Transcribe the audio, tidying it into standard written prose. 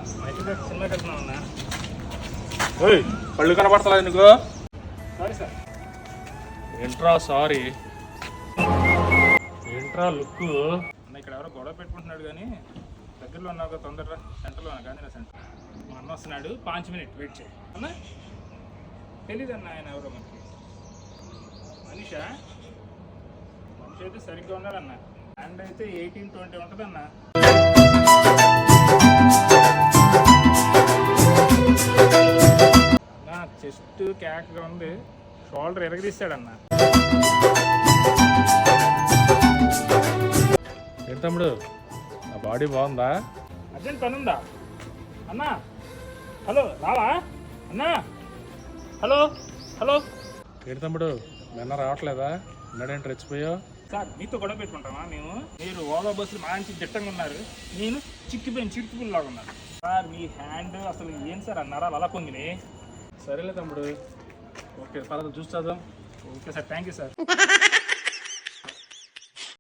సినిమాకి వెళ్తున్నాం అన్నా. పళ్ళు కనపడతలేదు నీకు? Sorry sir. ఏంట్రా సారీ? ఏంట్రా లుక్? అన్న ఇక్కడ ఎవరో గొడవ పెట్టుకుంటున్నాడు కానీ దగ్గరలో ఉన్నావు తొందరగా. సెంటర్లో ఉన్నా గాంధీ సెంటర్. మా అన్న వస్తున్నాడు, 5 మినిట్ వెయిట్ చేయి అన్న. తెలీదన్న ఆయన ఎవరో మనకి. మనిషి అయితే సరిగ్గా ఉన్నాడన్న. హ్యాండ్ అయితే 18-20 ఉంటుందన్న. చెస్ట్ క్యాక్గా ఉంది, షోల్డర్ ఎరగదీస్తాడన్న. ఏంటి తమ్ముడు, నా బాడీ బాగుందా? అర్జెంట్ పని ఉందా అన్నా? హలో రావా అన్నా? Hello hello. ఏంటి తమ్ముడు, నిన్న రావట్లేదా? నిన్నడేంటి రెచ్చిపోయావు? సార్ మీతో గొడవ పెట్టుకుంటామా మేము? మీరు ఓలా బస్సులు మంచి దిట్టంగా ఉన్నారు, నేను చిక్కిపోయిన చిరుతుపుల్లాగా ఉన్నాను సార్. మీ హ్యాండ్ అసలు ఏం సార్ అన్నారా అలా పొంగినాయి? సరేలే తమ్ముడు, ఓకే పర్లేదు చూస్తాదాం. Okay sir, thank you sir.